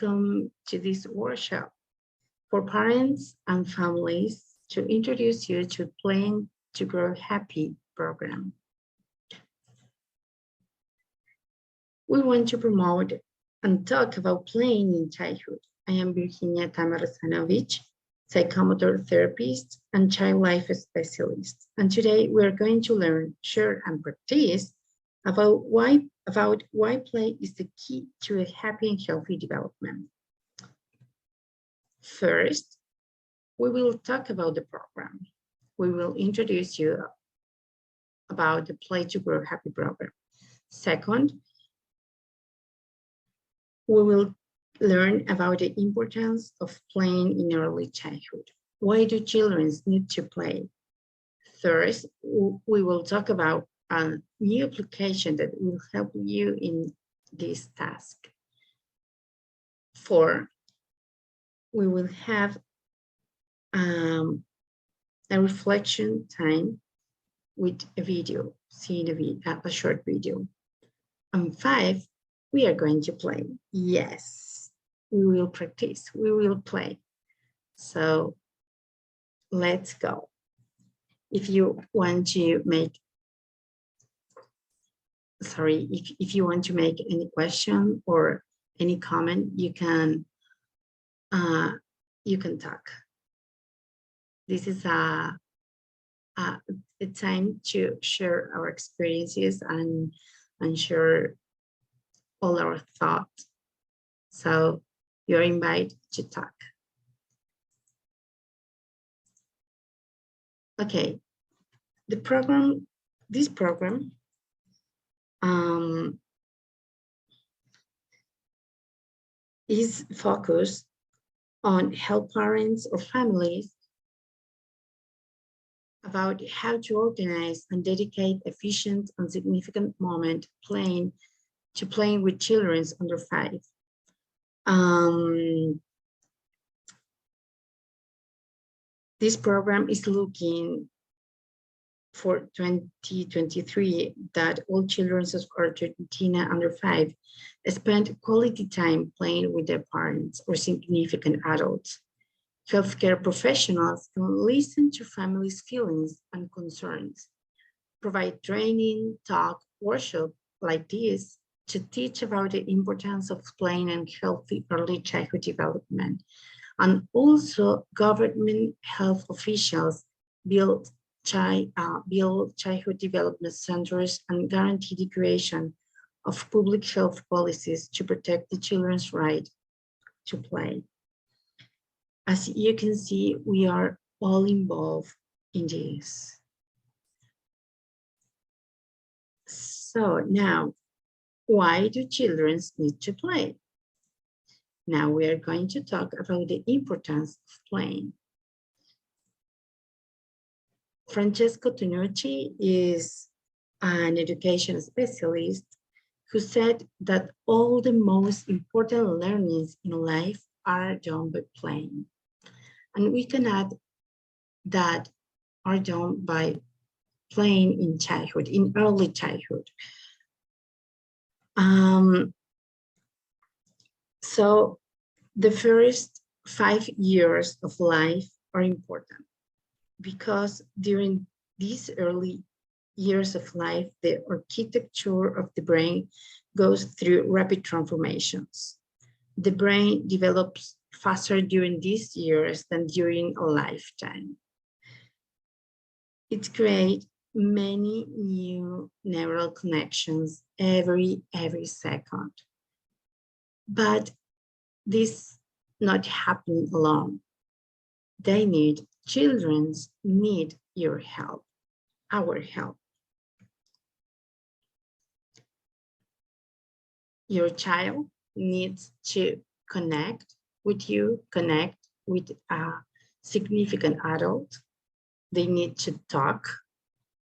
welcome to this workshop for parents and families to introduce you to Playing to Grow Happy program. We want to promote and talk about playing in childhood. I am Virginia Tamarasanovic, psychomotor therapist and child life specialist. And today we are going to learn, share, and practice about why play is the key to a happy and healthy development. First, we will talk about the program. We will introduce you about the Play to Grow Happy program. Second, we will learn about the importance of playing in early childhood. Why do children need to play? Third, we will talk about a new application that will help you in this task. Four, we will have a reflection time with a video, seeing a short video. And five, we are going to play. Yes, we will practice, we will play. So let's go. If you want to make, if you want to make any question or any comment, you can talk. This is a time to share our experiences and share all our thoughts. So you're invited to talk. Okay, this program is focused on help parents or families about how to organize and dedicate efficient and significant moment playing with children under 5. This program is looking for 2023 that all children of Argentina under 5 spend quality time playing with their parents or significant adults. Healthcare professionals can listen to families' feelings and concerns, provide training, talk, workshop like this to teach about the importance of playing and healthy early childhood development. And also government health officials build childhood development centers and guarantee the creation of public health policies to protect the children's right to play. As you can see, we are all involved in this. So now, why do children need to play? Now we are going to talk about the importance of playing. Francesco Tonucci is an education specialist who said that all the most important learnings in life are done by playing. And we can add that are done by playing in childhood, in early childhood. So the first 5 years of life are important because during these early years of life, the architecture of the brain goes through rapid transformations. The brain develops faster during these years than during a lifetime. It creates many new neural connections every second. But this not happening alone. Children need your help, our help. Your child needs to connect with you, connect with a significant adult. They need to talk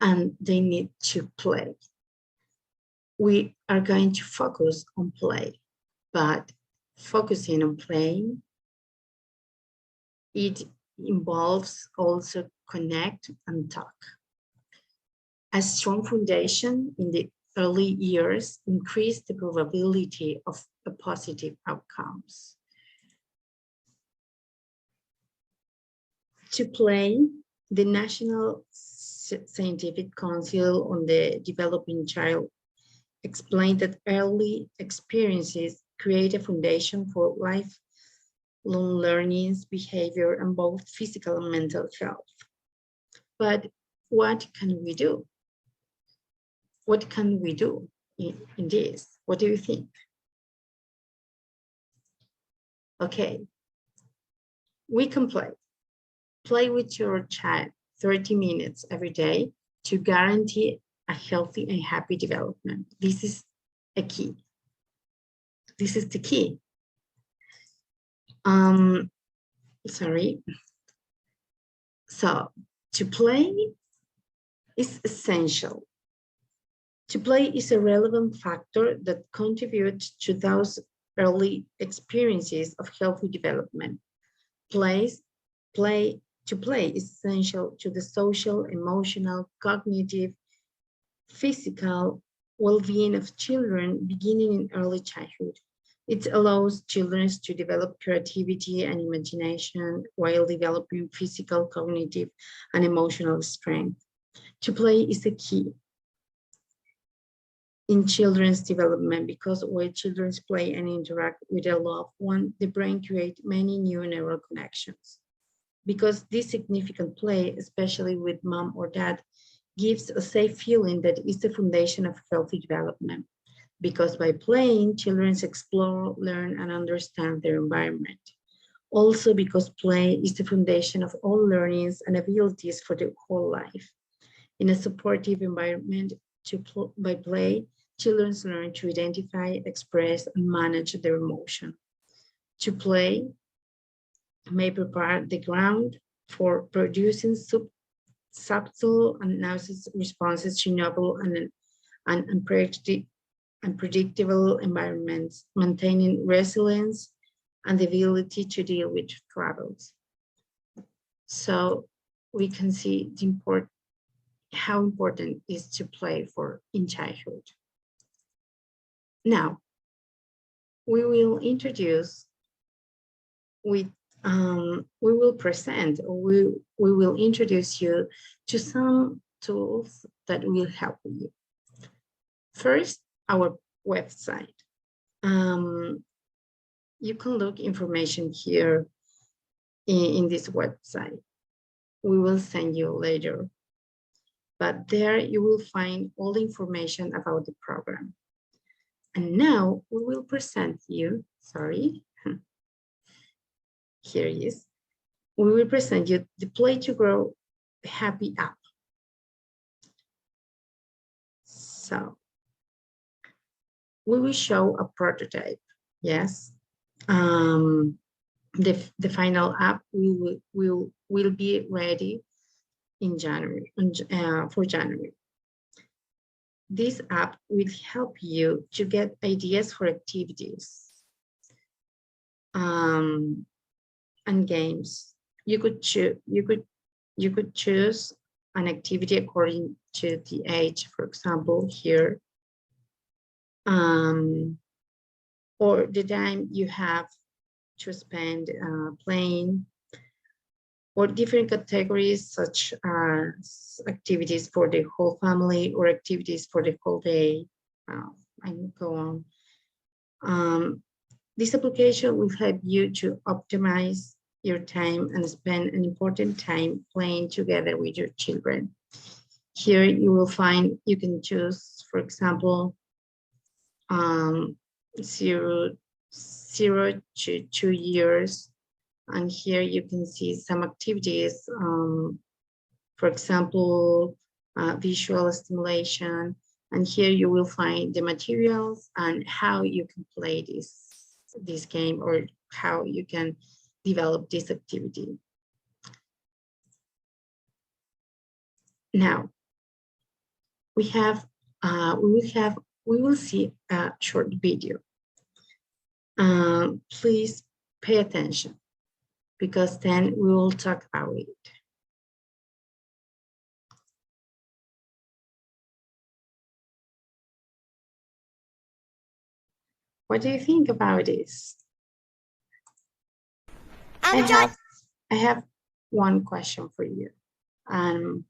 and they need to play. We are going to focus on play, but focusing on playing, it involves also connect and talk. A strong foundation in the early years increase the probability of a positive outcomes. To play, the National Scientific Council on the Developing Child explained that early experiences create a foundation for lifelong learnings, behavior, and both physical and mental health. But what can we do? What can we do in this? What do you think? Okay, we can play. Play with your child 30 minutes every day to guarantee a healthy and happy development. This is a key. This is the key. Sorry. So to play is essential. To play is a relevant factor that contributes to those early experiences of healthy development. To play is essential to the social, emotional, cognitive, physical well-being of children beginning in early childhood. It allows children to develop creativity and imagination while developing physical, cognitive, and emotional strength. To play is the key in children's development because while children play and interact with a loved one, the brain creates many new neural connections. Because this significant play, especially with mom or dad, gives a safe feeling that is the foundation of healthy development. Because by playing, children explore, learn, and understand their environment. Also because play is the foundation of all learnings and abilities for the whole life. In a supportive environment, by play, children learn to identify, express, and manage their emotion. To play may prepare the ground for producing subtle and analysis responses to novel and unpredictable environments, maintaining resilience and the ability to deal with troubles. So we can see how important it is to play in childhood. Now, we will introduce we will present, or we will introduce you to some tools that will help you. First, our website. You can look information here in this website. We will send you later. But there you will find all the information about the program. And now we will present you, sorry, here it is. We will present you the Play to Grow Happy app. So we will show a prototype, yes. The final app will be ready in January, for January. This app will help you to get ideas for activities and games. You could choose an activity according to the age, for example, here, or the time you have to spend playing, or different categories such as activities for the whole family or activities for the whole day. And go on. This application will help you to optimize your time and spend an important time playing together with your children. Here you will find, you can choose, for example, 0 to 2 years. And here you can see some activities, for example, visual stimulation. And here you will find the materials and how you can play this game, or how you can develop this activity. Now, we will see a short video. Please pay attention, because then we will talk about it. What do you think about this? I'm I have one question for you. I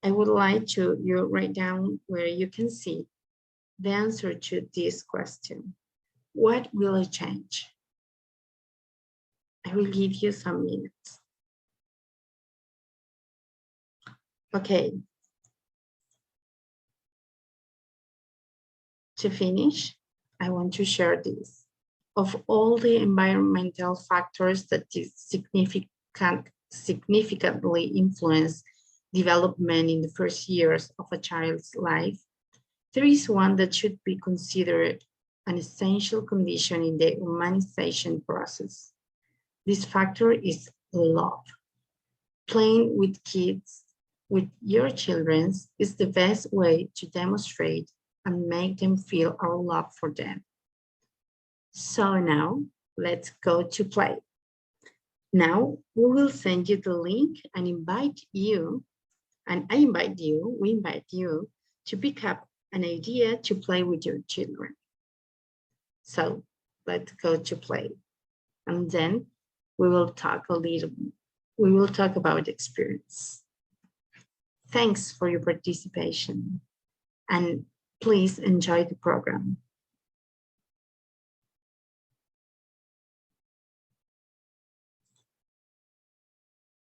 would like you write down where you can see the answer to this question. What will I change? I will give you some minutes. Okay. To finish, I want to share this. Of all the environmental factors that significantly influence development in the first years of a child's life, there is one that should be considered an essential condition in the humanization process. This factor is love. Playing with kids, with your children, is the best way to demonstrate and make them feel our love for them. So now, let's go to play. Now, we will send you the link and we invite you to pick up an idea to play with your children. So let's go to play. And then we will talk about the experience. Thanks for your participation and please enjoy the program.